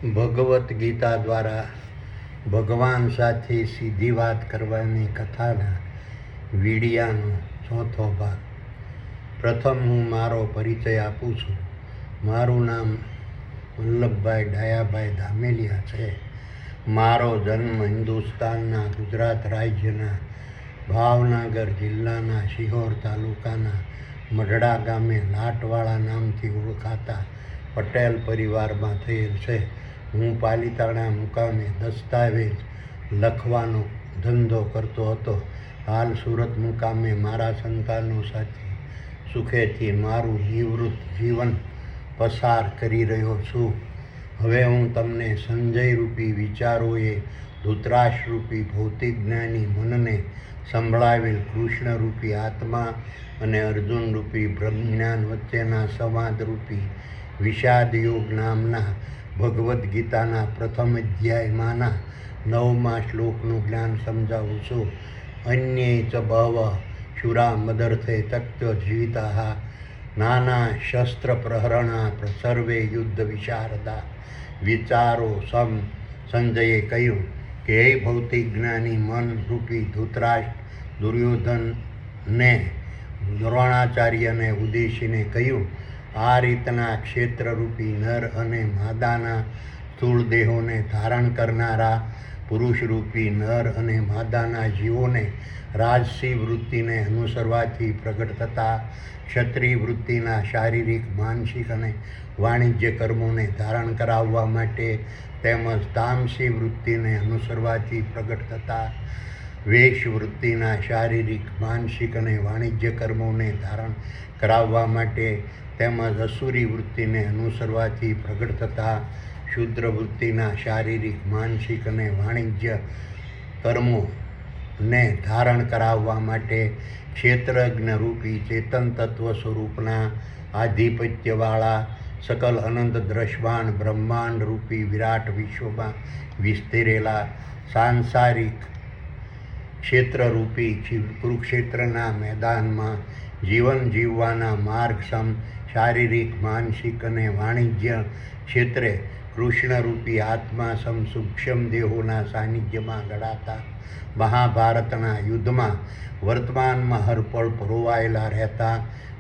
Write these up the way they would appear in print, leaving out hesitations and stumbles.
ભગવદ્ ગીતા દ્વારા ભગવાન સાથે સીધી વાત કરવાની કથાના વીડિયાનો ચોથો ભાગ. પ્રથમ હું મારો પરિચય આપું છું. મારું નામ વલ્લભભાઈ ડાયાભાઈ ધામેલિયા છે. મારો જન્મ હિન્દુસ્તાનના ગુજરાત રાજ્યના ભાવનગર જિલ્લાના શિહોર તાલુકાના મઢડા ગામે લાટવાળા નામથી ઓળખાતા પટેલ પરિવારમાં થયેલ છે. હું પાલિતાણા મુકામે દસ્તાવેજ લખવાનો ધંધો કરતો હતો. હાલ સુરત મુકામે મારા સંતાનો સાથે સુખેથી મારું નિવૃત્ત જીવન પસાર કરી રહ્યો છું. હવે હું તમને સંજયરૂપી વિચારોએ ધૃતરાષ્ટ્રરૂપી ભૌતિક જ્ઞાની મનને સંભળાવેલ કૃષ્ણરૂપી આત્મા અને અર્જુનરૂપી બ્રહ્મજ્ઞાન વચ્ચેના સંવાદરૂપી વિષાદયોગ નામના ભગવદ્ ગીતાના પ્રથમ અધ્યાયમાંના 9મા શ્લોકનું જ્ઞાન સમજાવું છું. અન્યે ચ બહવઃ શુરા મદર્થે તત્વ જીવિતાઃ નાના શસ્ત્ર પ્રહરણા સર્વે યુદ્ધ વિશારદા. વિચારો સંજયે કહ્યું કે હે ભૌતિક જ્ઞાની મન રૂપી ધૃતરાષ્ટ્ર દુર્યોધનને દ્રોણાચાર્યને ઉદ્દેશીને કહ્યું, આ રીતના ક્ષેત્રરૂપી નર અને માદાના સ્થૂળ દેહોને ધારણ કરનારા પુરુષરૂપી નર અને માદાના જીવોને રાજસી વૃત્તિને અનુસરવાથી પ્રગટ થતા ક્ષત્રિય વૃત્તિના શારીરિક, માનસિક અને વાણિજ્ય કર્મોને ધારણ કરાવવા માટે તેમજ તામસી વૃત્તિને અનુસરવાથી પ્રગટ થતા વેશ વૃત્તિના શારીરિક, માનસિક અને વાણિજ્ય કર્મોને ધારણ કરાવવા માટે તેમજ અસુરી વૃત્તિને અનુસરવાથી પ્રગટ થતા શુદ્ર વૃત્તિના શારીરિક, માનસિક અને વાણિજ્ય કર્મોને ધારણ કરાવવા માટે ક્ષેત્રજ્ઞરૂપી ચેતન તત્વ સ્વરૂપના આધિપત્યવાળા સકલ અનંત દ્રશ્યમાન બ્રહ્માંડ રૂપી વિરાટ વિશ્વમાં વિસ્તરેલા સાંસારિક ક્ષેત્રરૂપી કુરુક્ષેત્રના મેદાનમાં જીવન જીવવાના માર્ગસમ શારીરિક, માનસિક અને વાણિજ્ય ક્ષેત્રે કૃષ્ણરૂપી આત્મા સમ સૂક્ષ્મ દેહોના સાનિધ્યમાં ઘડાતા મહાભારતના યુદ્ધમાં વર્તમાનમાં હરપળ પરોવાયેલા રહેતા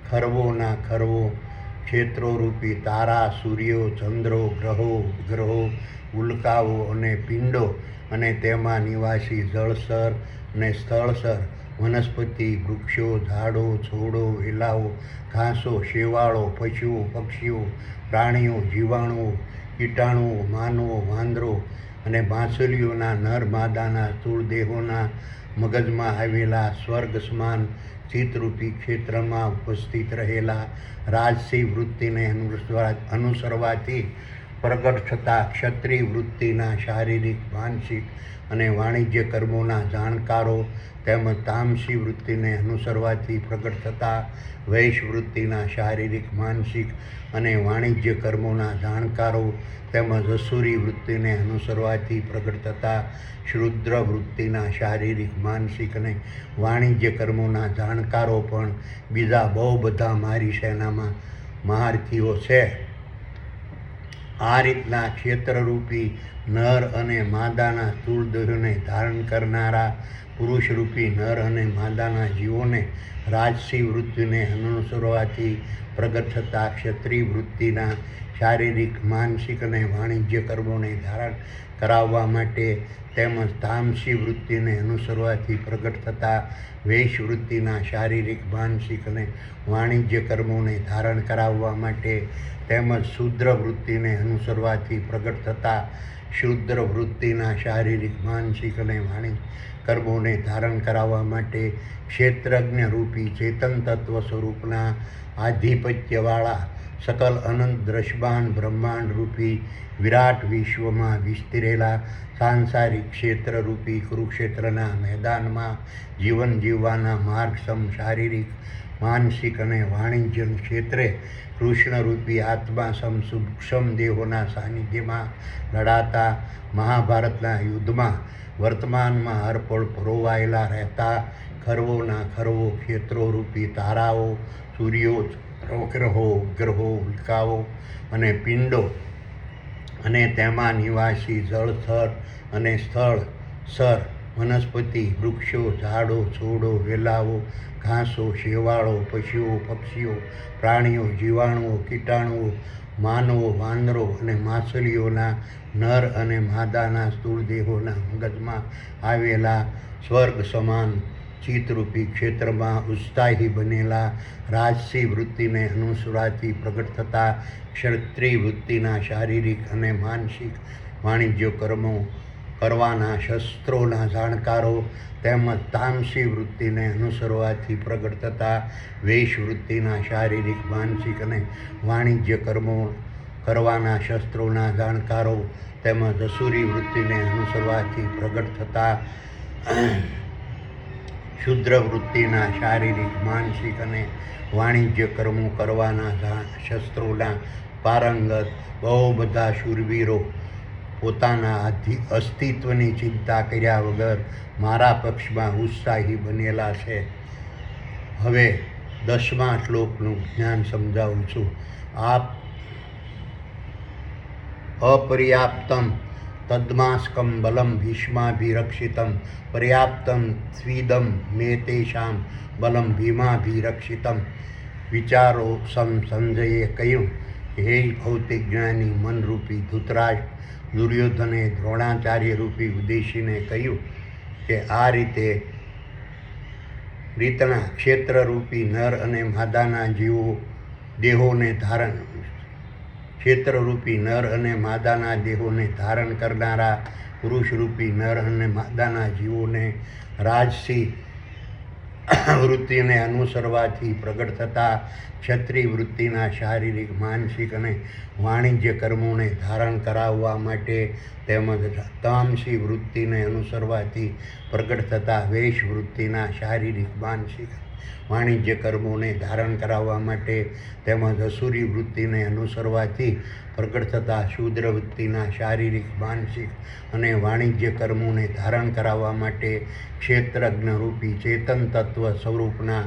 ખરવોના ખરવો ક્ષેત્રોરૂપી તારા, સૂર્યો, ચંદ્રો, ગ્રહો, વિગ્રહો, ઉલ્કાઓ અને પિંડો અને તેમાં નિવાસી જળસર અને સ્થળસર વનસ્પતિ, વૃક્ષો, ઝાડો, છોડો, વેલાઓ, ઘાસો, શેવાળો, પશુઓ, પક્ષીઓ, પ્રાણીઓ, જીવાણુઓ, કીટાણુઓ, માનવો, વાંદરો અને માછલીઓના નર માદાના સ્થૂળ દેહોના મગજમાં આવેલા સ્વર્ગ સમાન ચિત્તરૂપી ક્ષેત્રમાં ઉપસ્થિત રહેલા રાજસી વૃત્તિને અનુસરવાથી પ્રગટ થતા ક્ષત્રિય વૃત્તિના શારીરિક, માનસિક અને વાણિજ્ય કર્મોના જાણકારો તેમજ તામસી વૃત્તિને અનુસરવાથી પ્રગટ થતા વૈશ વૃત્તિના શારીરિક, માનસિક અને વાણિજ્ય કર્મોના જાણકારો તેમજ અસુરી વૃત્તિને અનુસરવાથી પ્રગટ થતા ક્ષુદ્ર વૃત્તિના શારીરિક, માનસિક અને વાણિજ્ય કર્મોના જાણકારો પણ બીજા બહુ બધા મારી સેનામાં મહારથીઓ છે. આ રીતના ક્ષેત્રરૂપી નર અને માદાના સ્થૂળ દેહોને ધારણ કરનારા પુરુષરૂપી નર અને માદાના જીવોને રાજસી વૃત્તિને અનુસરવાથી પ્રગટ થતા ક્ષત્રિય વૃત્તિના શારીરિક, માનસિક અને વાણિજ્ય કર્મોને ધારણ કરાવવા માટે તેમજ તામસી વૃત્તિને અનુસરવાથી પ્રગટ થતા વૈશ વૃત્તિના શારીરિક, માનસિક અને વાણિજ્ય કર્મોને ધારણ કરાવવા માટે તેમજ શૂદ્ર વૃત્તિને અનુસરવાથી પ્રગટ થતા શુદ્ર વૃત્તિના શારીરિક, માનસિક અને વાણિજ્ય કર્મોને ધારણ કરાવવા માટે ક્ષેત્રજ્ઞરૂપી ચેતન તત્વ સ્વરૂપના આધિપત્યવાળા સકલ અનંત દ્રશ્યમાન બ્રહ્માંડ રૂપી વિરાટ વિશ્વમાં વિસ્તરેલા સાંસારિક ક્ષેત્રરૂપી કુરુક્ષેત્રના મેદાનમાં જીવન જીવવાના માર્ગસમ શારીરિક, માનસિક અને વાણિજ્ય ક્ષેત્રે કૃષ્ણરૂપી આત્મા સમ સૂક્ષ્મ દેહોના સાનિધ્યમાં લડાતા મહાભારતના યુદ્ધમાં વર્તમાનમાં હરપળ પરોવાયેલા રહેતા ખરવોના ખરવો ક્ષેત્રોરૂપી તારાઓ, સૂર્યો, ગ્રહો, ઉલ્કાઓ અને પિંડો અને તેમાં નિવાસી જળથર અને સ્થળ સર વનસ્પતિ વૃક્ષો ઝાડો છોડો વેલાઓ ઘાસો શેવાળો પશુઓ પક્ષીઓ પ્રાણીઓ જીવાણુઓ કીટાણુઓ માનવો વાંદરો અને માછલીઓના નર અને માદાના સ્થૂળ દેહોના મગજમાં આવેલા સ્વર્ગ સમાન ચિત્તરૂપી ક્ષેત્રમાં ઉત્સાહી બનેલા રાજસી વૃત્તિને અનુસરવાથી પ્રગટ થતા ક્ષત્રિય વૃત્તિના શારીરિક અને માનસિક વાણિજ્ય કર્મો કરવાના શસ્ત્રોના જાણકારો તેમજ તામસી વૃત્તિને અનુસરવાથી પ્રગટ થતા વેશ વૃત્તિના શારીરિક માનસિક અને વાણિજ્ય કર્મો કરવાના શસ્ત્રોના જાણકારો તેમજ અસુરી વૃત્તિને અનુસરવાથી પ્રગટ થતા શુદ્ર વૃત્તિના શારીરિક માનસિક અને વાણિજ્ય કર્મો કરવાના શસ્ત્રોના પારંગત બહુ બધા શૂરવીરો પોતાના અસ્તિત્વની ચિંતા કર્યા વગર મારા પક્ષમાં ઉત્સાહી બનેલા છે. હવે 10મા શ્લોકનું જ્ઞાન સમજાવું છું. અપર્યાપ્તમ તદ્માસ્કમ બલમ ભીષ્માભિરક્ષિતમ પર્યાપ્તમ સ્વીદમ મે તેષામ બલમ ભીમાભિરક્ષિતમ. વિચારો સંજયે કહ્યું, હે ભૌતિક જ્ઞાની મનરૂપી ધૃતરાષ્ટ્ર, દુર્યોધને દ્રોણાચાર્ય રૂપી ઉદ્દેશીને કહ્યું કે આ રીતના ક્ષેત્રરૂપી નર અને માદાના દેહોને ધારણ કરનારા પુરુષરૂપી નર અને માદાના જીવોને રાજસી વૃત્તિને અનુસરવાથી પ્રગટ થતા ક્ષત્રિય વૃત્તિના શારીરિક માનસિક અને વાણિજ્ય કર્મોને ધારણ કરાવવા માટે તેમજ તામસી વૃત્તિને અનુસરવાથી પ્રગટ થતા વેશ વૃત્તિના શારીરિક માનસિક વાણિજ્ય કર્મોને ધારણ કરાવવા માટે તેમજ અસુરી વૃત્તિને અનુસરવાથી પ્રગટ થતા શૂદ્ર વૃત્તિના શારીરિક માનસિક અને વાણિજ્ય કર્મોને ધારણ કરાવવા માટે ક્ષેત્રજ્ઞરૂપી ચેતન તત્વ સ્વરૂપના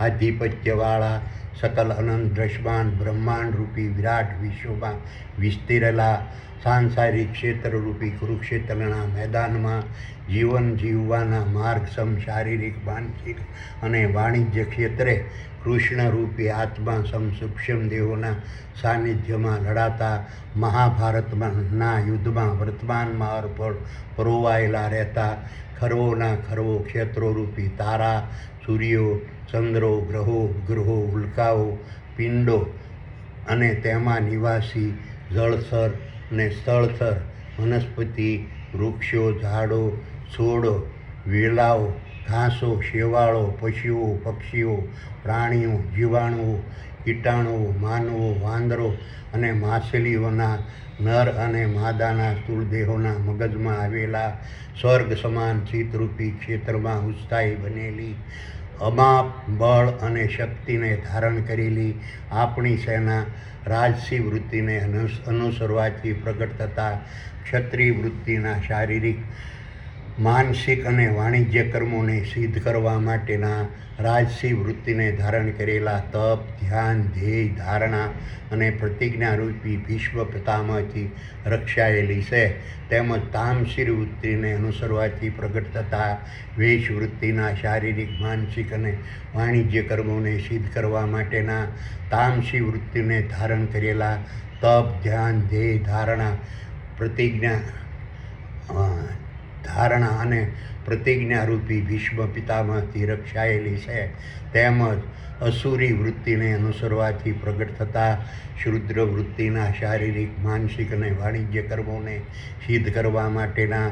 આધિપત્યવાળા સકલ અનંત દ્રશ્યમાન બ્રહ્માંડરૂપી વિરાટ વિશ્વમાં વિસ્તરેલા સાંસારિક ક્ષેત્રરૂપી કુરુક્ષેત્રના મેદાનમાં જીવન જીવવાના માર્ગસમ શારીરિક માનસિક અને વાણિજ્ય ક્ષેત્રે કૃષ્ણરૂપી આત્મા સમ સૂક્ષ્મ દેહોના સાનિધ્યમાં લડાતા મહાભારતના યુદ્ધમાં વર્તમાનમાં પરોવાયેલા રહેતા ખરવોના ખરવો ક્ષેત્રોરૂપી તારા સૂર્યો ચંદ્રો ગ્રહો ઉલ્કાઓ પિંડો અને તેમાં નિવાસી જળથર અને સ્થળથર વનસ્પતિ વૃક્ષો ઝાડો છોડો વેલાઓ ઘાસો શેવાળો પશુઓ પક્ષીઓ પ્રાણીઓ જીવાણુઓ કીટાણુઓ માનવો વાંદરો અને માછલીઓના નર અને માદાના સ્થૂળ દેહોના મગજમાં આવેલા સ્વર્ગ સમાન ચિત્તરૂપી ક્ષેત્રમાં ઉત્સાહી બનેલી અમાપ બળ અને શક્તિને ધારણ કરેલી આપણી સેના રાજસી વૃત્તિને અનુસરવાથી પ્રગટ થતા ક્ષત્રિય વૃત્તિના શારીરિક માનસિક અને વાણિજ્ય કર્મોને સિદ્ધ કરવા માટેના રાજસી વૃત્તિને ધારણ કરેલા તપ ધ્યાન ધ્યેય ધારણા અને પ્રતિજ્ઞારૂપી ભીષ્મ પિતામહથી રક્ષાયેલી છે. તેમજ તામસી વૃત્તિને અનુસરવાથી પ્રગટ થતા વેશ વૃત્તિના શારીરિક માનસિક અને વાણિજ્ય કર્મોને સિદ્ધ કરવા માટેના તામસી વૃત્તિને ધારણ કરેલા તપ ધ્યાન ધ્યેય ધારણા અને પ્રતિજ્ઞારૂપી ભીષ્મ પિતામહથી રક્ષાયેલી છે. તેમજ અસુરી વૃત્તિને અનુસરવાથી પ્રગટ થતા શુદ્ર વૃત્તિના શારીરિક માનસિક અને વાણિજ્ય કર્મોને સિદ્ધ કરવા માટેના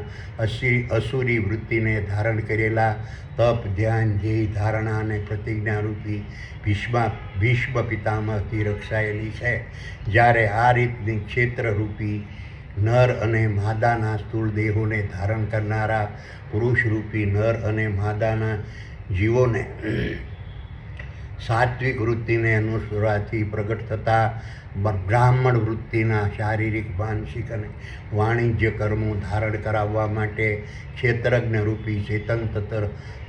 અસુરી વૃત્તિને ધારણ કરેલા તપ ધ્યાન ધ્યેય ધારણા અને પ્રતિજ્ઞારૂપી ભીષ્મ પિતામહથી રક્ષાયેલી છે. જ્યારે આ રીતની ક્ષેત્રરૂપી નર અને માદાના સ્થૂળ દેહોને ધારણ કરનારા પુરુષરૂપી નર અને માદાના જીવોને સાત્વિક વૃત્તિને અનુસરવાથી પ્રગટ થતા બ્રાહ્મણ વૃત્તિના શારીરિક માનસિક અને વાણિજ્ય કર્મો ધારણ કરાવવા માટે ક્ષેત્રજ્ઞરૂપી ચેતન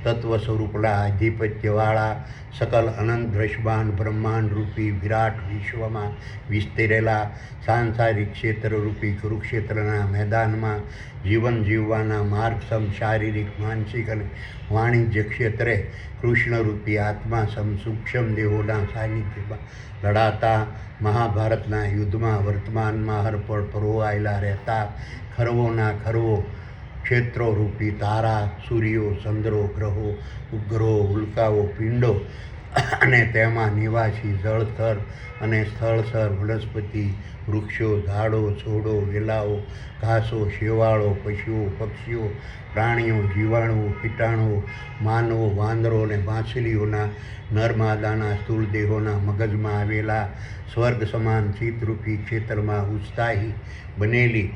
તત્વ સ્વરૂપના આધિપત્યવાળા સકલ અનંત દ્રશ્યમાન બ્રહ્માંડ રૂપી વિરાટ વિશ્વમાં વિસ્તરેલા સાંસારિક ક્ષેત્રરૂપી કુરુક્ષેત્રના મેદાનમાં જીવન જીવવાના માર્ગસમ શારીરિક માનસિક અને વાણિજ્ય ક્ષેત્રે કૃષ્ણરૂપી આત્મા સમ સૂક્ષ્મ દેહોના સાનિધ્યમાં લડાતા મહાભારતના યુદ્ધમાં વર્તમાનમાં હરપળ પરોવાયેલા રહેતા ખરવોના ખરવો ક્ષેત્રોરૂપી તારા સૂર્યો ચંદ્રો ગ્રહો ઉપગ્રહો ઉલ્કાઓ પિંડો અને તેમાં નિવાસી જળથર અને સ્થળસર વનસ્પતિ વૃક્ષો ઝાડો છોડો વેલાઓ ઘાસો શેવાળો પશુઓ પક્ષીઓ પ્રાણીઓ જીવાણુઓ કીટાણુઓ માનવો વાંદરો અને માછલીઓના નરમાદાના સ્થૂળ દેહોના મગજમાં આવેલા સ્વર્ગ સમાન ચિત્તરૂપી ક્ષેત્રમાં ઉત્સાહી બનેલી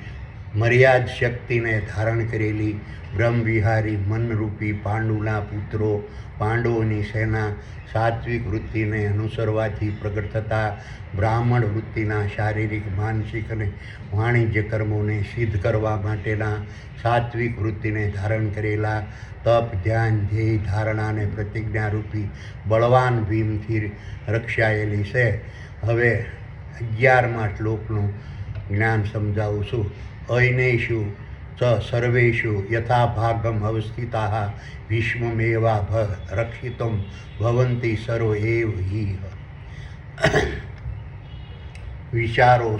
મર્યાદ શક્તિને ધારણ કરેલી બ્રહ્મવિહારી મનરૂપી પાંડુના પુત્રો પાંડવોની સેના સાત્વિક વૃત્તિને અનુસરવાથી પ્રગટ થતા બ્રાહ્મણ વૃત્તિના શારીરિક માનસિક અને વાણિજ્ય કર્મોને સિદ્ધ કરવા માટેના સાત્વિક વૃત્તિને ધારણ કરેલા તપ ધ્યાન ધ્યેય ધારણા અને પ્રતિજ્ઞારૂપી બળવાન ભીમથી રક્ષાયેલી છે. હવે 11મા શ્લોકનું જ્ઞાન સમજાવું છું. અયનેષુ ચ સર્વેષુ યથા ભાગમ અવસ્થિતાઃ ભીષ્મમેવા રક્ષિતું ભવન્તિ સર્વ એવ હિ. વિચારો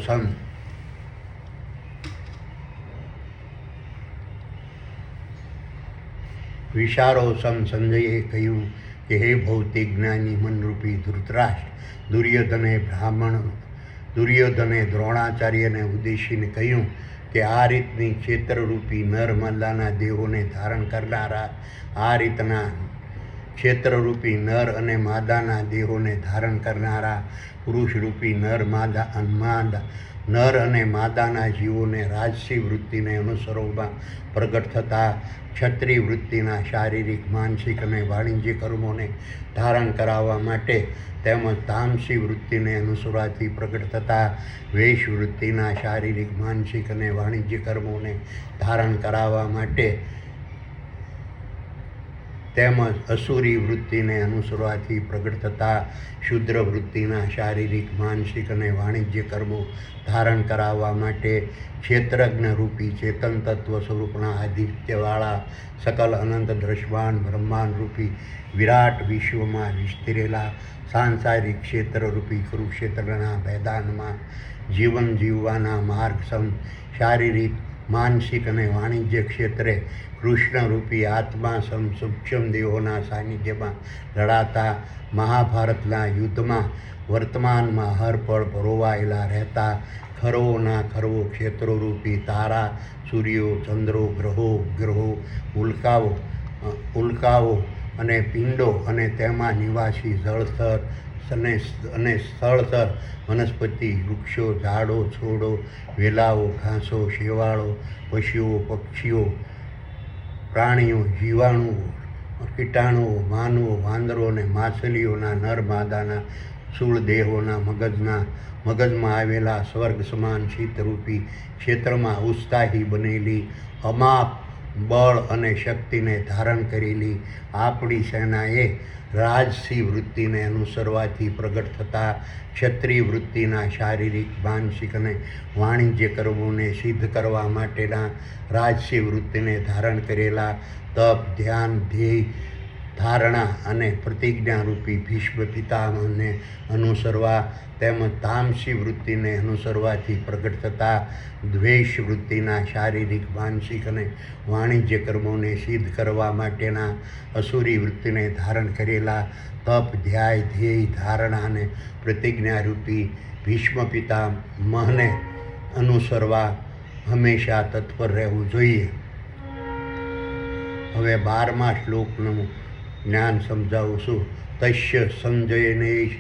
સમ સંજયે કહ્યું કે હે ભૌતિક જ્ઞાની મનરૂપી ધૃતરાષ્ટ્ર, દુર્યોધને દ્રોણાચાર્યને ઉદ્દેશીને કહ્યું કે આ રીતની ક્ષેત્રરૂપી નર માદાના દેહોને ધારણ કરનારા આ રીતના ક્ષેત્રરૂપી નર અને માદાના દેહોને ધારણ કરનારા પુરુષરૂપી નર અને માદાના જીવોને રાજસી વૃત્તિને અનુસરવામાં પ્રગટ થતા ક્ષત્રિય વૃત્તિના શારીરિક માનસિક અને વાણિજ્ય કર્મોને ધારણ કરાવવા માટે તેમજ તામસી વૃત્તિને અનુસરવાથી પ્રગટ થતા વૈશ વૃત્તિના શારીરિક માનસિક અને વાણિજ્ય કર્મોને ધારણ કરાવવા માટે તેમજ અસુરી વૃત્તિને અનુસરવાથી પ્રગટ થતા શુદ્ર વૃત્તિના શારીરિક માનસિક અને વાણિજ્ય કર્મો ધારણ કરાવવા માટે ક્ષેત્રજ્ઞ રૂપી ચેતન તત્વ સ્વરૂપના આધિત્યવાળા સકલ અનંત દ્રશ્યમાન બ્રહ્માંડ રૂપી વિરાટ વિશ્વમાં વિસ્તરેલા સાંસારિક ક્ષેત્રરૂપી કુરુક્ષેત્રના મેદાનમાં જીવન જીવવાના માર્ગસમ શારીરિક માનસિક અને વાણિજ્ય ક્ષેત્રે કૃષ્ણરૂપી આત્મા સમ સૂક્ષ્મ દેહોના સાનિધ્યમાં લડાતા મહાભારતના યુદ્ધમાં વર્તમાનમાં હરપળ પરોવાયેલા રહેતા ખરવોના ખરવો ક્ષેત્રોરૂપી તારા સૂર્યો ચંદ્રો ગ્રહો ઉપગ્રહો ઉલ્કાઓ અને પિંડો અને તેમાં નિવાસી જળથર અને સ્થળથર વનસ્પતિ વૃક્ષો ઝાડો છોડો વેલાઓ ઘાસો શેવાળો પશુઓ પક્ષીઓ પ્રાણીઓ જીવાણુઓ કીટાણુઓ માનવો વાંદરો અને માછલીઓના નર માદાના સ્થૂળ દેહોના મગજમાં આવેલા સ્વર્ગ સમાન ચિત્તરૂપી ક્ષેત્રમાં ઉત્સાહી બનેલી અમાપ બળ અને શક્તિને ધારણ કરેલી આપણી સેનાએ રાજસી વૃત્તિને અનુસરવાથી પ્રગટ થતા ક્ષત્રિય વૃત્તિના શારીરિક માનસિક અને વાણિજ્ય કર્મોને સિદ્ધ કરવા માટેના રાજસી વૃત્તિને ધારણ કરેલા તપ ધ્યાન ધ્યેય ધારણા અને પ્રતિજ્ઞારૂપી ભીષ્મ પિતામહને અનુસરવા તેમજ તામસી વૃત્તિને અનુસરવાથી પ્રગટ થતા દ્વેષ વૃત્તિના શારીરિક માનસિક અને વાણિજ્ય કર્મોને સિદ્ધ કરવા માટેના અસુરી વૃત્તિને ધારણ કરેલા તપ ધ્યેય ધારણા અને પ્રતિજ્ઞારૂપી ભીષ્મ પિતામહને અનુસરવા હંમેશા તત્પર રહેવું જોઈએ. હવે 12મા શ્લોકનું જ્ઞાન સમજાવું છું. તસ્ય સંજયનેન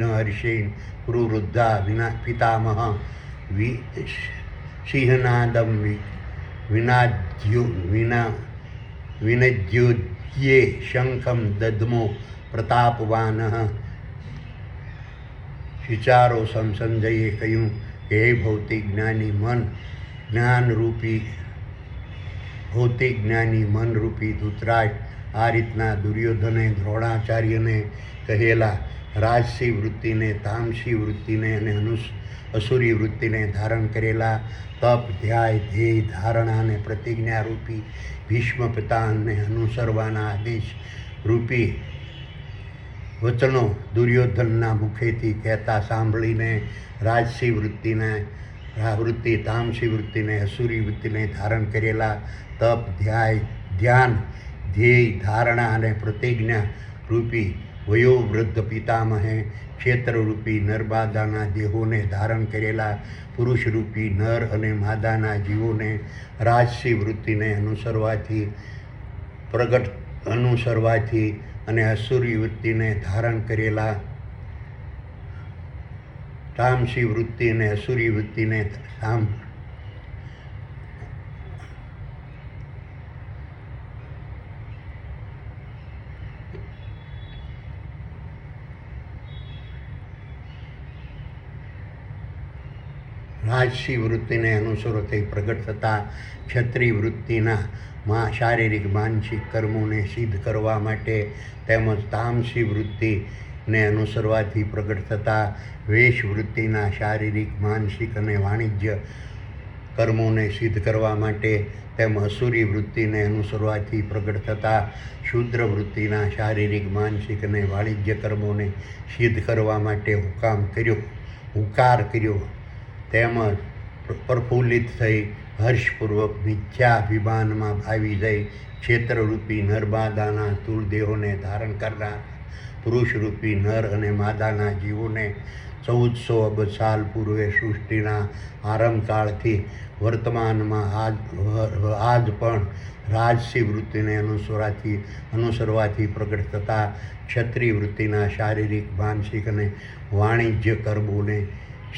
હર્ષેન પુરુવૃદ્ધા પિતામહ સિંહનાદમ વિનદ્યોદ્યે શંખમ દદ્મો પ્રતાપવાન. વિચારો સંજયે કહ્યું કે હે ભૌતિક જ્ઞાની મનરૂપી ધૃતરાષ્ટ્ર, આ રીતના દુર્યોધને દ્રોણાચાર્યને કહેલા રાજસી વૃત્તિને, તામસી વૃત્તિને અને અસુરી વૃત્તિને ધારણ કરેલા તપ, ધ્યાય, ધ્યેય, ધારણા અને પ્રતિજ્ઞારૂપી ભીષ્મ પિતાને અનુસરવાના આદેશ રૂપી વચનો દુર્યોધનના મુખેથી કહેતા સાંભળીને રાજસી વૃત્તિ, તામસી વૃત્તિને, અસુરી વૃત્તિને ધારણ કરેલા તપ, ધ્યાન, ધ્યેય, ધારણા અને પ્રતિજ્ઞા રૂપી વયોવૃદ્ધ પિતામહે ક્ષેત્રરૂપી નરમાદાના દેહોને ધારણ કરેલા પુરુષરૂપી નર અને માદાના જીવોને રાજસી વૃત્તિને અનુસરવાથી અને અસુરી વૃત્તિને ધારણ કરેલા તામસી વૃત્તિ અને અસુરી વૃત્તિને રાજસી વૃત્તિને અનુસરતી પ્રગટ થતા ક્ષત્રિય વૃત્તિના શારીરિક માનસિક કર્મોને સિદ્ધ કરવા માટે તેમજ તામસી વૃત્તિને અનુસરવાથી પ્રગટ થતા વેશ વૃત્તિના શારીરિક, માનસિક અને વાણિજ્ય કર્મોને સિદ્ધ કરવા માટે તેમ અસુરી વૃત્તિને અનુસરવાથી પ્રગટ થતા શૂદ્ર વૃત્તિના શારીરિક, માનસિક અને વાણિજ્ય કર્મોને સિદ્ધ કરવા માટે હુંકાર કર્યો તેમજ પ્રફુલ્લિત થઈ હર્ષપૂર્વક મિથ્યાભિમાનમાં આવી જઈ ક્ષેત્રરૂપી નરમાદાના સ્થૂળદેહોને ધારણ કરનાર પુરુષરૂપી નર અને માદાના જીવોને 1400 અબજ સાલ પૂર્વે સૃષ્ટિના આરંભકાળથી વર્તમાનમાં આજ પણ રાજસી વૃત્તિને અનુસરવાથી પ્રગટ થતા ક્ષત્રિય વૃત્તિના શારીરિક, માનસિક અને વાણિજ્ય કર્મોને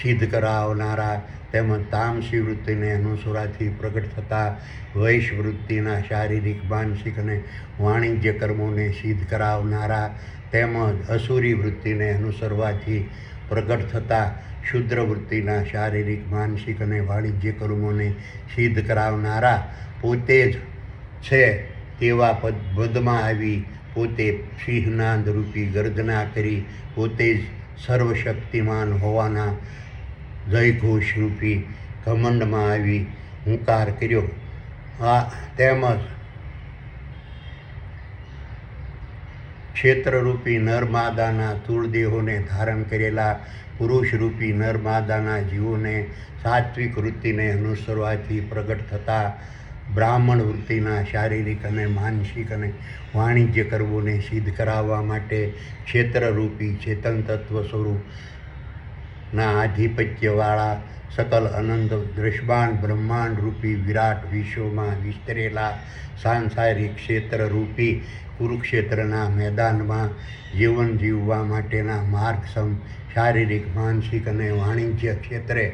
સિદ્ધ કરાવનારા તેમજ તામસી વૃત્તિને અનુસરવાથી પ્રગટ થતા વૈશ વૃત્તિના શારીરિક, માનસિક અને વાણિજ્ય કર્મોને સિદ્ધ કરાવનારા તેમજ અસુરી વૃત્તિને અનુસરવાથી પ્રગટ થતા શૂદ્ર વૃત્તિના શારીરિક, માનસિક અને વાણિજ્ય કર્મોને સિદ્ધ કરાવનારા પોતે જ છે તેવા પદમાં આવી પોતે સિંહનાદરૂપી ગર્જના કરી પોતે જ સર્વશક્તિમાન હોવાના જયઘોષરૂપી ઘમંડમાં આવી હુંકાર કર્યો. તેમજ ક્ષેત્રરૂપી નરમાદાના સ્થૂળદેહોને ધારણ કરેલા પુરુષરૂપી નરમાદાના જીવોને સાત્વિક વૃત્તિને અનુસરવાથી પ્રગટ થતા બ્રાહ્મણ વૃત્તિના શારીરિક અને માનસિક અને વાણિજ્ય કર્મોને સિદ્ધ કરાવવા માટે ક્ષેત્રરૂપી ચેતન તત્વ સ્વરૂપના આધિપત્યવાળા સકલ અનંત દ્રશ્યમાન બ્રહ્માંડરૂપી વિરાટ વિશ્વમાં વિસ્તરેલા સાંસારિક ક્ષેત્રરૂપી કુરુક્ષેત્રના મેદાનમાં જીવન જીવવા માટેના માર્ગસમ શારીરિક, માનસિક અને વાણિજ્ય ક્ષેત્રે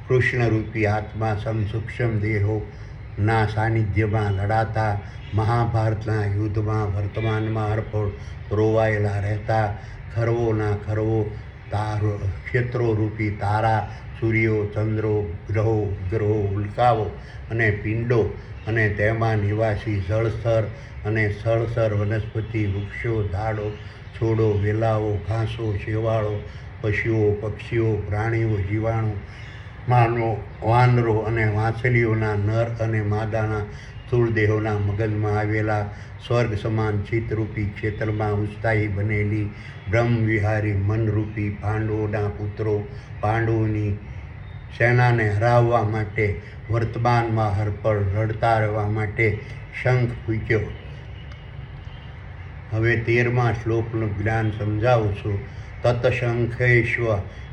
કૃષ્ણરૂપી આત્મા સૂક્ષ્મ દેહોના સાનિધ્યમાં લડાતા મહાભારતના યુદ્ધમાં વર્તમાનમાં અર્પણ રોવાયેલા રહેતા ખરવોના ખરવો ક્ષેત્રોરૂપી તારા, સૂર્યો, ચંદ્રો, ગ્રહો, ઉલ્કાઓ અને પિંડો અને તેમાં નિવાસી જળસ્તર અને સ્થળસ્તર વનસ્પતિ, વૃક્ષો, ઝાડો, છોડો, વેલાઓ, ઘાસો, શેવાળો, પશુઓ, પક્ષીઓ, પ્રાણીઓ, જીવાણુ, માનવો, વાનરો અને વાંસળીઓના નર અને માદાના સ્થૂળદેહોના મગજમાં આવેલા સ્વર્ગ સમાન ચિત્તરૂપી ક્ષેત્રમાં ઉત્સાહી બનેલી બ્રહ્મવિહારી મનરૂપી પાંડવોના પુત્રો પાંડવોની સેનાને હરાવવા માટે વર્તમાનમાં હરપળ રડતા રહેવા માટે શંખ ફૂંક્યો. હવે 13મા શ્લોકનું જ્ઞાન સમજાવું છું. તત્શંખેશ્વ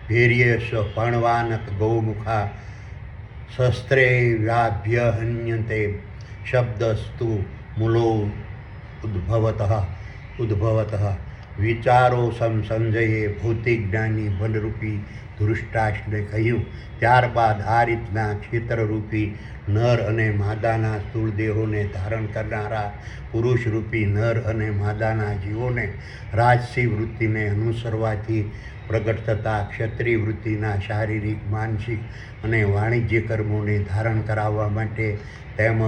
ભૈર્યસ્વ પણવાનક ગૌમુખા શસ્ત્રૈરાભ્યહન્યતે શબ્દસ્તુ મૂલો ઉદ્ભવતઃ વિચારો સંજયે ભૌતિક જ્ઞાની બલરૂપી ધૃષ્ટાષ્ટને કહ્યું. ત્યારબાદ આ રીતના ક્ષેત્રરૂપી નર અને માદાના સ્થૂળદેહોને ધારણ કરનારા પુરુષરૂપી નર અને માદાના જીવોને રાજસી વૃત્તિને અનુસરવાથી પ્રગટ થતા ક્ષત્રિય વૃત્તિના શારીરિક, માનસિક અને વાણિજ્ય કર્મોને ધારણ કરાવવા માટે તેમજ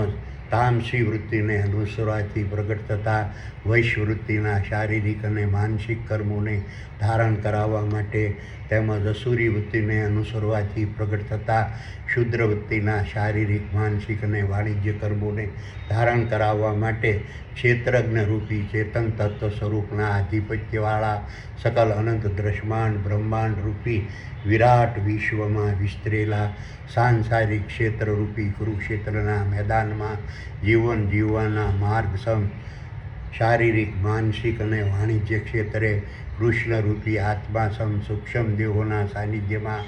તામસી વૃત્તિને અનુસરવાથી પ્રગટ થતા વૈશ વૃત્તિના શારીરિક અને માનસિક કર્મોને ધારણ કરાવવા માટે તેમજ અસુરી વૃત્તિને અનુસરવાથી પ્રગટ થતા શુદ્ર વૃત્તિના શારીરિક માનસિક અને વાણિજ્ય કર્મોને ધારણ કરાવવા માટે ક્ષેત્રજ્ઞ રૂપી ચેતન તત્વ સ્વરૂપના આધિપત્યવાળા સકલ અનંત દ્રશ્યમાન બ્રહ્માંડ રૂપી વિરાટ વિશ્વમાં વિસ્તરેલા સાંસારિક ક્ષેત્રરૂપી કુરુક્ષેત્રના મેદાનમાં જીવન જીવવાના માર્ગ સમ શારીરિક માનસિક અને વાણિજ્ય ક્ષેત્રે કૃષ્ણરૂપી આત્મા સમ સૂક્ષ્મ દેહોના સાનિધ્યમાં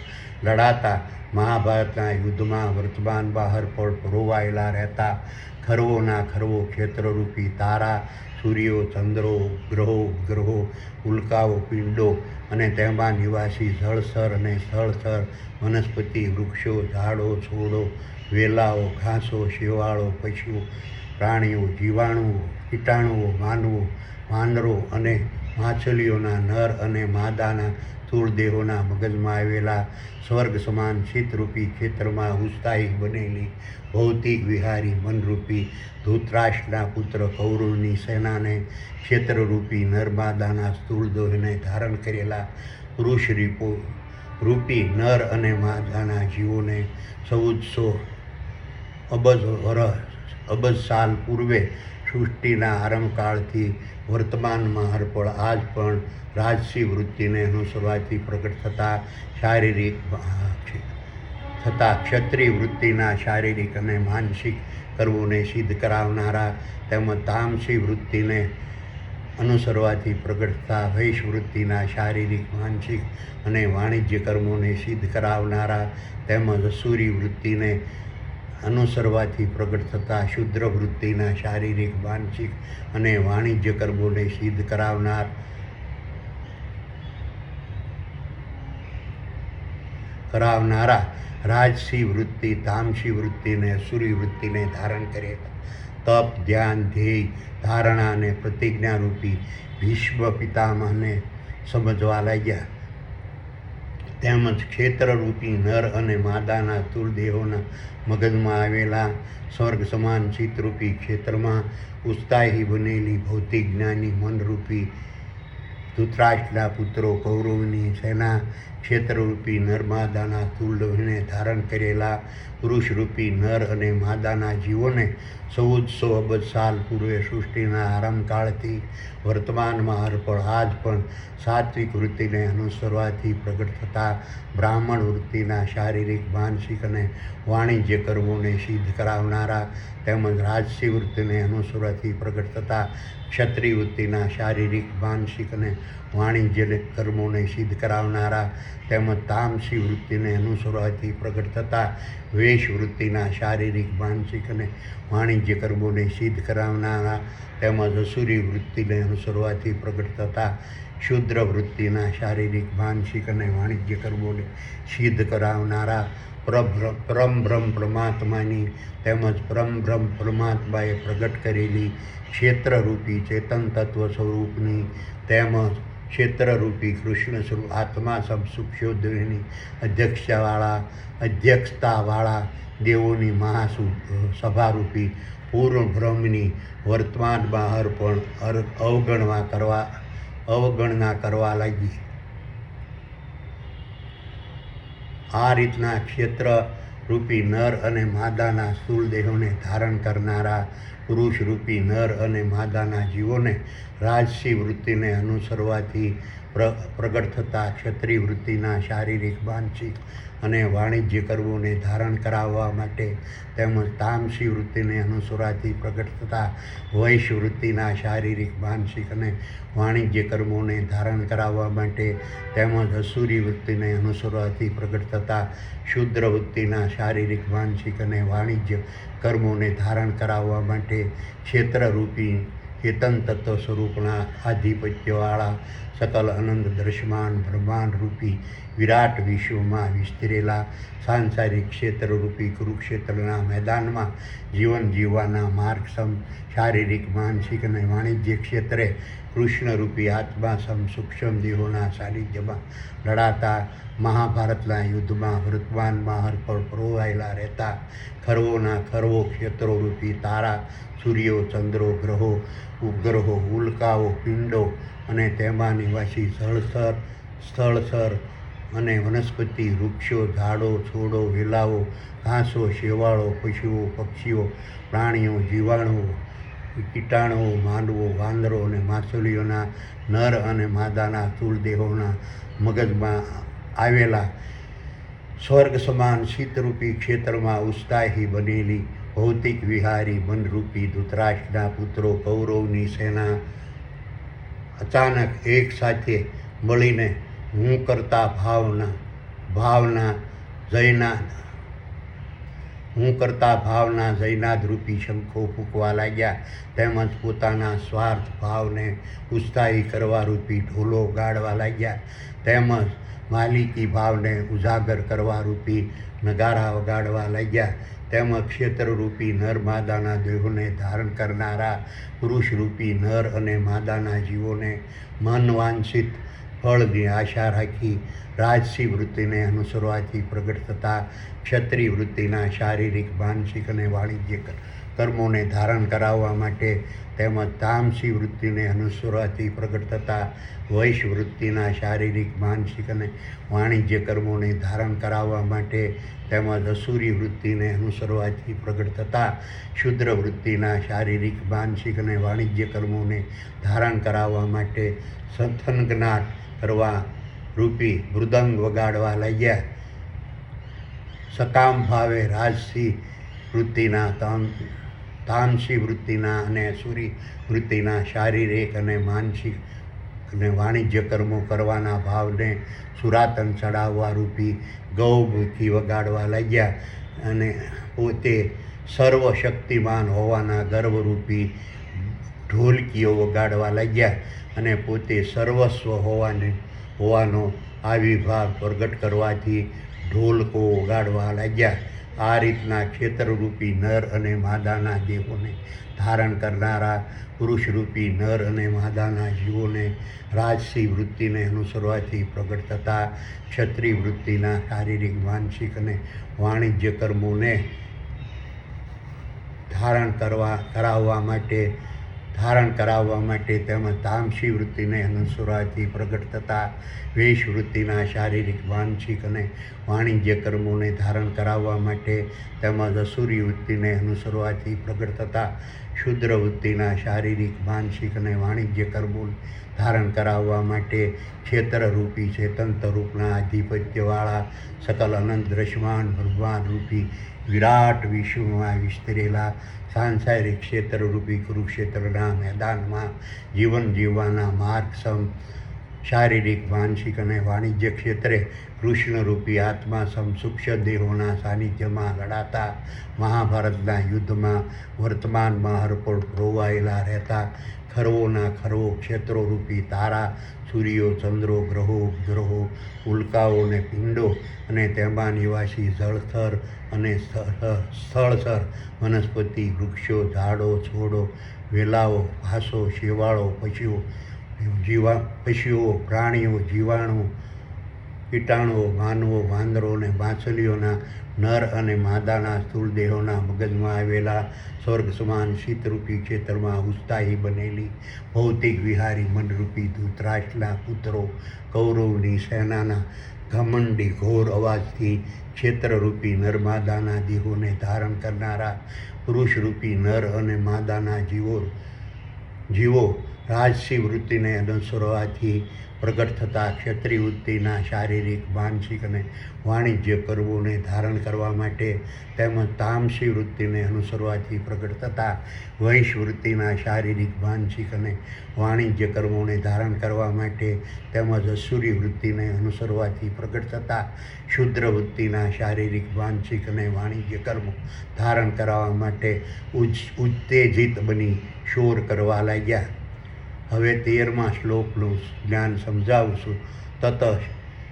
લડાતા મહાભારતના યુદ્ધમાં વર્તમાન બહાર પર રોવાયેલા રહેતા ખરવોના ખરવો ક્ષેત્રરૂપી તારા સૂર્યો ચંદ્રો ગ્રહો ઉલ્કાઓ પિંડો અને તેમાં નિવાસી જળસર અને સ્થળસર વનસ્પતિ વૃક્ષો ઝાડો છોડો વેલાઓ ઘાસો શેવાળો પશુઓ પ્રાણીઓ જીવાણુઓ કીટાણુઓ માનવો વાનરો અને માછલીઓના નર અને માદાના સ્થૂળ દેહોના મગજમાં આવેલા સ્વર્ગ સમાન ચિત્તરૂપી ક્ષેત્રમાં ઉત્સાહી બનેલી ભૌતિક વિહારી મનરૂપી ધૃતરાષ્ટ્રના પુત્ર કૌરવની સેનાને ક્ષેત્રરૂપી નર્મદાના સ્થૂળ દેહને ધારણ કરેલા પુરુષ રૂપી નર અને માદાના જીવોને 1400 અબજ સાલ પૂર્વે સૃષ્ટિના આરંભકાળથી વર્તમાનમાં હરપળ આજ પણ રાજસી વૃત્તિને અનુસરવાથી પ્રગટ થતા ક્ષત્રિય વૃત્તિના શારીરિક અને માનસિક કર્મોને સિદ્ધ કરાવનારા તેમજ તામસી વૃત્તિને અનુસરવાથી પ્રગટ થતા વૈશ વૃત્તિના શારીરિક માનસિક અને વાણિજ્ય કર્મોને સિદ્ધ કરાવનારા તેમજ અસુરી વૃત્તિને અનુસરવાથી પ્રગટ થતા શુદ્ર વૃત્તિના શારીરિક માનસિક અને વાણિજ્ય કર્મોને સિદ્ધ કરાવનારા રાજસી વૃત્તિ તામસી વૃત્તિને અસુરી વૃત્તિને ધારણ કરે તપ ધ્યાન ધ્યેય ધારણા અને પ્રતિજ્ઞારૂપી ભીષ્મ પિતામહને સમજવા લાગ્યા તેમજ ક્ષેત્રરૂપી નર અને માદાના સ્થૂળ દેહોના મગજમાં આવેલા સ્વર્ગ સમાન ચિત્તરૂપી ક્ષેત્રમાં ઉત્સાહી બનેલી ભૌતિક જ્ઞાની મનરૂપી ધૃતરાષ્ટ્રના પુત્રો કૌરવની સેના ક્ષેત્રરૂપી નર્મદાના સ્થૂળ દેહને ધારણ કરેલા પુરુષરૂપી નર અને માદાના જીવોને 1400 અબજ સાલ પૂર્વે સૃષ્ટિના આરંભકાળથી વર્તમાનમાં હરપળ આજ પણ સાત્વિક વૃત્તિને અનુસરવાથી પ્રગટ થતા બ્રાહ્મણ વૃત્તિના શારીરિક માનસિક અને વાણિજ્ય કર્મોને સિદ્ધ કરાવનારા તેમજ રાજસી વૃત્તિને અનુસરવાથી પ્રગટ થતા ક્ષત્રિય વૃત્તિના શારીરિક માનસિક અને વાણિજ્ય કર્મોને સિદ્ધ કરાવનારા તેમજ તામસી વૃત્તિને અનુસરવાથી પ્રગટ થતા વૈશ વૃત્તિના શારીરિક માનસિક અને વાણિજ્ય કર્મોને સિદ્ધ કરાવનારા તેમજ અસુરી વૃત્તિને અનુસરવાથી પ્રગટ થતા શુદ્ર વૃત્તિના શારીરિક માનસિક અને વાણિજ્ય કર્મોને સિદ્ધ કરાવનારા પરમ બ્રહ્મ પરમાત્માની તેમજ પરમ બ્રહ્મ પરમાત્માએ પ્રગટ કરેલી ક્ષેત્રરૂપી ચેતન તત્વ સ્વરૂપની તેમજ ક્ષેત્રરૂપી કૃષ્ણ સ્વરૂપ આત્મા સમ સૂક્ષ્મદેહની અધ્યક્ષતાવાળા દેવોની મહાસભારૂપી પૂર્ણ બ્રહ્મની વર્તમાનમાં હર પણ અવગણના કરવા લાગી. આ રીતના ક્ષેત્રરૂપી નર અને માદાના સ્થૂળ દેહોને ધારણ કરનારા પુરુષરૂપી નર અને માદાના જીવોને રાજસી વૃત્તિને અનુસરવાથી પ્રગટ થતા ક્ષત્રિય વૃત્તિના શારીરિક માનસિક અને વાણિજ્ય કર્મોને ધારણ કરાવવા માટે તેમજ તામસી વૃત્તિને અનુસરવાથી પ્રગટ થતા વૈશ વૃત્તિના શારીરિક માનસિક અને વાણિજ્ય કર્મોને ધારણ કરાવવા માટે તેમજ અસુરી વૃત્તિને અનુસરવાથી પ્રગટ થતા શુદ્ર વૃત્તિના શારીરિક માનસિક અને વાણિજ્ય કર્મોને ધારણ કરાવવા માટે ક્ષેત્રરૂપી ચેતન તત્વ સ્વરૂપના આધિપત્યવાળા સકલ અનંત દ્રશ્યમાન બ્રહ્માંડ રૂપી વિરાટ વિશ્વમાં વિસ્તરેલા સાંસારિક ક્ષેત્રરૂપી કુરુક્ષેત્રના મેદાનમાં જીવન જીવવાના માર્ગસમ શારીરિક માનસિક અને વાણિજ્ય ક્ષેત્રે કૃષ્ણરૂપી આત્મા સમ સૂક્ષ્મ દેહોના સાનિધ્યમાં લડાતા મહાભારતના યુદ્ધમાં વર્તમાનમાં હરપળ પરોવાયેલા રહેતા ખરવોના ખરવો ક્ષેત્રોરૂપી તારા સૂર્યો ચંદ્રો ગ્રહો ઉપગ્રહો ઉલ્કાઓ પિંડો અને તેમાં નિવાસી સ્થળસર અને વનસ્પતિ વૃક્ષો ઝાડો છોડો વેલાઓ ઘાસો શેવાળો પશુઓ પક્ષીઓ પ્રાણીઓ જીવાણુઓ કીટાણુઓ માનવો વાંદરો અને માછલીઓના નર અને માદાના સ્થૂળ દેહોના મગજમાં આવેલા સ્વર્ગ સમાન શીતરૂપી ક્ષેત્રમાં ઉત્સાહી બનેલી ભૌતિક વિહારી મનરૂપી ધૃતરાષ્ટ્રના પુત્રો કૌરવની સેના અચાનક એક સાથે મળીને હું કરતા ભાવના જયનાદરૂપી શંખો ફૂંકવા લાગ્યા તેમજ પોતાના સ્વાર્થ ભાવને ઉત્સાહી કરવા રૂપી ઢોલો ગાળવા લાગ્યા તેમજ માલિકી ભાવને ઉજાગર કરવા રૂપી નગારા વગાડવા લાગ્યા તેમજ ક્ષેત્રરૂપી નર માદાના દેહોને ધારણ કરનારા પુરુષરૂપી નર અને માદાના જીવોને મનવાંછિત ફળની આશા રાખી રાજસી વૃત્તિને અનુસરવાથી પ્રગટ થતા ક્ષત્રિય વૃત્તિના શારીરિક માનસિક અને વાણિજ્ય કર્મોને ધારણ કરાવવા માટે તેમજ તામસી વૃત્તિને અનુસરવાથી પ્રગટ થતા વૈશ્ય વૃત્તિના શારીરિક માનસિક અને વાણિજ્ય કર્મોને ધારણ કરાવવા માટે તેમજ અસુરી વૃત્તિને અનુસરવાથી પ્રગટ થતા શુદ્ર વૃત્તિના શારીરિક માનસિક અને વાણિજ્ય કર્મોને ધારણ કરાવવા માટે સંથનગનાટ કરવા રૂપી મૃદંગ વગાડવા લાગ્યા સકામ ભાવે રાજસી વૃત્તિના તામસી વૃત્તિના અને અસુરી વૃત્તિના શારીરિક અને માનસિક અને વાણિજ્ય કર્મો કરવાના ભાવને સુરાતન ચડાવવા રૂપી ગૌમુખી વગાડવા લાગ્યા અને પોતે સર્વશક્તિમાન હોવાના ગર્વરૂપી ઢોલકીઓ વગાડવા લાગ્યા અને પોતે સર્વસ્વ હોવાનો આવિર્ભાવ પ્રગટ કરવાથી ઢોલકો વગાડવા લાગ્યા આ રીતના ક્ષેત્રરૂપી નર અને માદાના દેહોને ધારણ કરનારા પુરુષરૂપી નર અને માદાના જીવોને રાજસી વૃત્તિને અનુસરવાથી પ્રગટ થતા ક્ષત્રિય વૃત્તિના શારીરિક માનસિક અને વાણિજ્ય કર્મોને ધારણ કરાવવા માટે તેમજ તામસી વૃત્તિને અનુસરવાથી પ્રગટ થતા વેશ વૃત્તિના શારીરિક માનસિક અને વાણિજ્ય કર્મોને ધારણ કરાવવા માટે તેમજ અસુરી વૃત્તિને અનુસરવાથી પ્રગટ થતા શુદ્ર વૃત્તિના શારીરિક માનસિક અને વાણિજ્ય કર્મોને ધારણ કરાવવા માટે ક્ષેત્રરૂપી ચેતન સ્વરૂપના આધિપત્યવાળા સકલ અનંત દ્રશ્યમાન બ્રહ્માંડ રૂપી વિરાટ વિશ્વમાં વિસ્તરેલા સાંસારિક ક્ષેત્રરૂપી કુરુક્ષેત્રના મેદાનમાં જીવન જીવવાના માર્ગસમ શારીરિક માનસિક અને વાણિજ્ય ક્ષેત્રે કૃષ્ણરૂપી આત્મા સમ સૂક્ષ્મ દેહોના સાનિધ્યમાં લડાતા મહાભારતના યુદ્ધમાં વર્તમાનમાં હરપળ પરોવાયેલા રહેતા ખરવોના ખરવો ક્ષેત્રોરૂપી તારા સૂર્યો ચંદ્રો ગ્રહો ઉપગ્રહો ઉલ્કાઓ અને પિંડો અને તેમાં નિવાસી જળથર અને સ્થળસર વનસ્પતિ વૃક્ષો ઝાડો છોડો વેલાઓ ઘાસો શેવાળો પશુઓ પ્રાણીઓ જીવાણુઓ કીટાણુઓ માનવો વાંદરો અને માછલીઓના નર અને માદાના સ્થૂળ દેહોના મગજમાં આવેલા સ્વર્ગ સમાન શીતરૂપી ક્ષેત્રમાં ઉત્સાહી બનેલી ભૌતિક વિહારી મનરૂપી ધૃતરાષ્ટ્રના પુત્રો કૌરવની સેનાના ઘમંડી ઘોર અવાજથી ક્ષેત્રરૂપી નરમાદાના દેહોને ધારણ કરનારા પુરુષરૂપી નર અને માદાના જીવો રાજસી વૃત્તિને અનુસરવાથી પ્રગટ થતા ક્ષત્રિય વૃત્તિના શારીરિક માનસિક અને વાણિજ્ય કર્મોને ધારણ કરવા માટે તેમજ તામસી વૃત્તિને અનુસરવાથી પ્રગટ થતા વૈશ્ય વૃત્તિના શારીરિક માનસિક અને વાણિજ્ય કર્મોને ધારણ કરવા માટે તેમજ અસુરી વૃત્તિને અનુસરવાથી પ્રગટ થતા શુદ્ર વૃત્તિના શારીરિક માનસિક અને વાણિજ્ય કર્મો ધારણ કરવા માટે ઉત્તેજિત બની શોર કરવા લાગ્યા. હવે 13મા શ્લોકનું જ્ઞાન સમજાવું છું. તત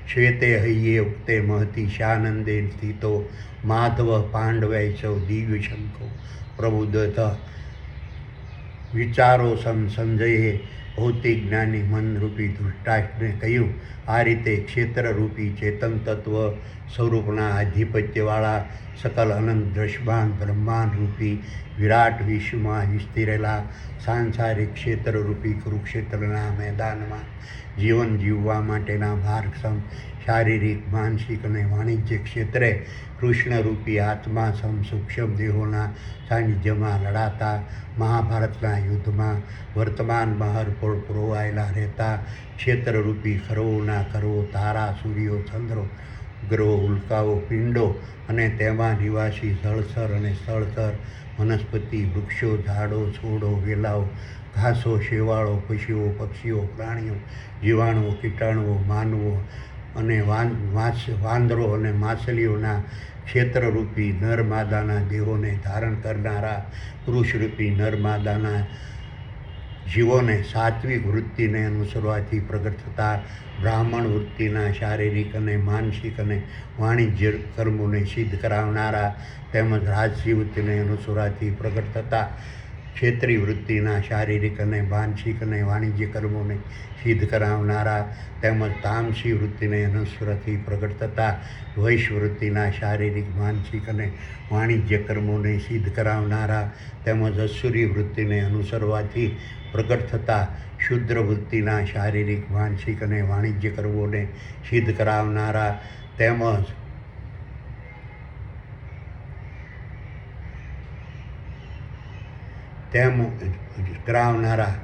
શ્વેતે હૈયે ઉક્તે મહતી શાનંદે સ્થિતો માધવ પાંડવૈ સૌ દિવ્ય શંખો પ્રબુદ્ધત વિચારો સંજયે ભૌતિક જ્ઞાની મનરૂપી ધૃષ્ટાષ્ટને કહ્યું. આ રીતે ક્ષેત્રરૂપી ચેતન તત્વ સ્વરૂપના આધિપત્યવાળા સકલ અનંત દ્રશ્યમાન બ્રહ્માંડ રૂપી વિરાટ વિશ્વમાં વિસ્તરેલા સાંસારિક ક્ષેત્રરૂપી કુરુક્ષેત્રના મેદાનમાં જીવન જીવવા માટેના માર્ગસમ શારીરિક માનસિક અને વાણિજ્ય ક્ષેત્રે કૃષ્ણરૂપી આત્મા સૂક્ષ્મ દેહોના સાનિધ્યમાં લડાતા મહાભારતના યુદ્ધમાં વર્તમાનમાં હરપળ પુરોવાયેલા રહેતા ક્ષેત્રરૂપી ખરવોના ખરવો તારા સૂર્યો ચંદ્રો ગ્રહો ઉલ્કાઓ પિંડો અને તેમાં નિવાસી જળચર અને સ્થળચર વનસ્પતિ વૃક્ષો ઝાડો છોડો વેલાઓ ઘાસો શેવાળો પશુઓ પક્ષીઓ પ્રાણીઓ જીવાણુઓ કીટાણુઓ માનવો અને વાંદરો અને માછલીઓના ક્ષેત્રરૂપી નરમાદાના દેહોને ધારણ કરનારા પુરુષરૂપી નરમાદાના જીવોને સાત્વિક વૃત્તિને અનુસરવાથી પ્રગટ થતા બ્રાહ્મણ વૃત્તિના શારીરિક અને માનસિક અને વાણિજ્ય કર્મોને સિદ્ધ કરાવનારા તેમજ રાજસી વૃત્તિને અનુસરવાથી પ્રગટ થતા ક્ષેત્રીય વૃત્તિના શારીરિક અને માનસિક અને વાણિજ્ય કર્મોને સિદ્ધ કરાવનારા તેમજ તામસી વૃત્તિને અનુસરવાથી પ્રગટ થતા વૈશ્ય વૃત્તિના શારીરિક માનસિક અને વાણિજ્ય કર્મોને સિદ્ધ કરાવનારા તેમજ અસુરી વૃત્તિને અનુસરવાથી પ્રગટ થતા શુદ્ર વૃત્તિના શારીરિક માનસિક અને વાણિજ્ય કર્મોને સિદ્ધ કરાવનારા તેમજ કરાવનારા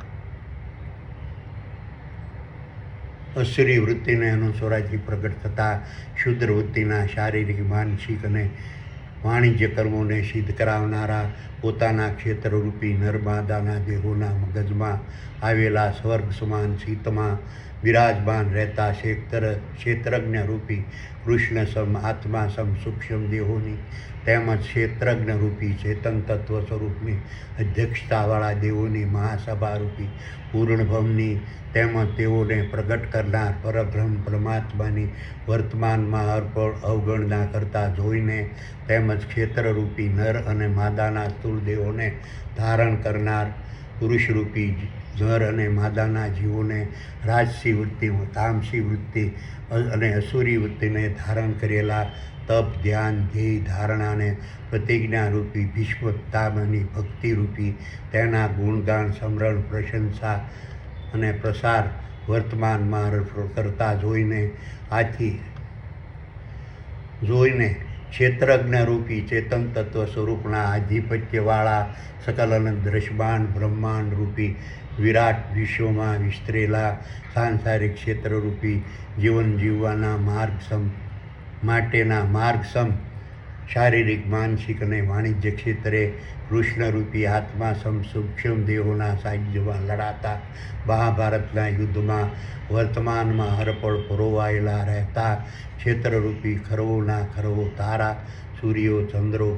અસુરી વૃત્તિને અનુસરવાથી પ્રગટ થતા શુદ્ર વૃત્તિના શારીરિક માનસિક અને વાણિજ્ય કર્મોને સિદ્ધ કરાવનારા પોતાના ક્ષેત્રરૂપી નર્મદાના દેહોના મગજમાં આવેલા સ્વર્ગ સમાન શીતમાં બિરાજમાન રહેતા ક્ષેત્રજ્ઞ રૂપી કૃષ્ણ સમ આત્મા સમ સૂક્ષ્મ દેહોની તેમજ ક્ષેત્રજ્ઞ રૂપી ચેતન તત્વ સ્વરૂપની અધ્યક્ષતાવાળા દેવોની મહાસભા રૂપી પૂર્ણભવની તેમજ તેઓને પ્રગટ કરનાર પરબ્રહ્મ પરમાત્માની વર્તમાનમાં અર્પણ અવગણના કરતા જોઈને તેમજ ક્ષેત્રરૂપી નર અને માદાના સ્થૂળ દેહોને ધારણ કરનાર પુરુષરૂપી નર અને માદાના જીવોને રાજસી વૃત્તિ તામસી વૃત્તિ અને અસુરી વૃત્તિને ધારણ કરેલા તપ ધ્યાન ધ્યેય ધારણાને પ્રતિજ્ઞારૂપી ભીષ્મ પિતામહની ભક્તિરૂપી તેના ગુણગાન સ્મરણ પ્રશંસા અને પ્રસાર વર્તમાનમાં કરતા જોઈને ક્ષેત્રજ્ઞરૂપી ચેતન તત્વ સ્વરૂપના આધિપત્યવાળા સકલ અનંત દ્રશ્યમાન બ્રહ્માંડ રૂપી વિરાટ વિશ્વમાં વિસ્તરેલા સાંસારિક ક્ષેત્રરૂપી જીવન જીવવાના માટેના માર્ગસમ શારીરિક માનસિક અને વાણિજ્ય ક્ષેત્રે કૃષ્ણરૂપી આત્મા સૂક્ષ્મ દેહોના સાનિધ્યમાં લડાતા મહાભારતના યુદ્ધમાં વર્તમાનમાં હરપળ પરોવાયેલા રહેતા ક્ષેત્રરૂપી ખરવોના ખરવો તારા સૂર્યો ચંદ્રો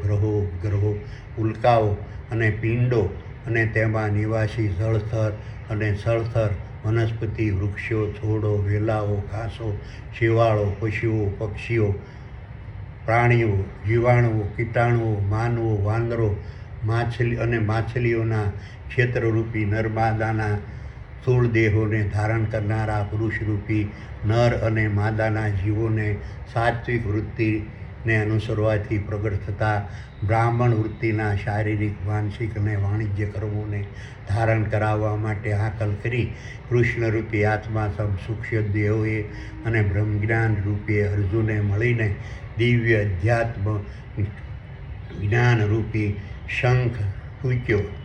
ગ્રહો ઉલ્કાઓ અને પિંડો અને તેમાં નિવાસી જળથર અને સ્થળથર વનસ્પતિ વૃક્ષો છોડો વેલાઓ ઘાસો શેવાળો પશુઓ પક્ષીઓ પ્રાણીઓ જીવાણુઓ કીટાણુઓ માનવો વાંદરો માછલીઓના ક્ષેત્રરૂપી નર્મદાના સ્થૂળ દેહોને ધારણ કરનારા પુરુષરૂપી નર અને માદાના જીવોને સાત્વિક વૃત્તિને અનુસરવાથી પ્રગટ થતા બ્રાહ્મણ વૃત્તિના શારીરિક માનસિક અને વાણિજ્ય કર્મોને ધારણ કરાવવા માટે હાકલ કરી કૃષ્ણરૂપી આત્મા સમ સૂક્ષ્મ દેહોએ અને બ્રહ્મજ્ઞાન રૂપે અર્જુને મળીને દિવ્ય અધ્યાત્મ જ્ઞાનરૂપી શંખ ફૂંક્યો.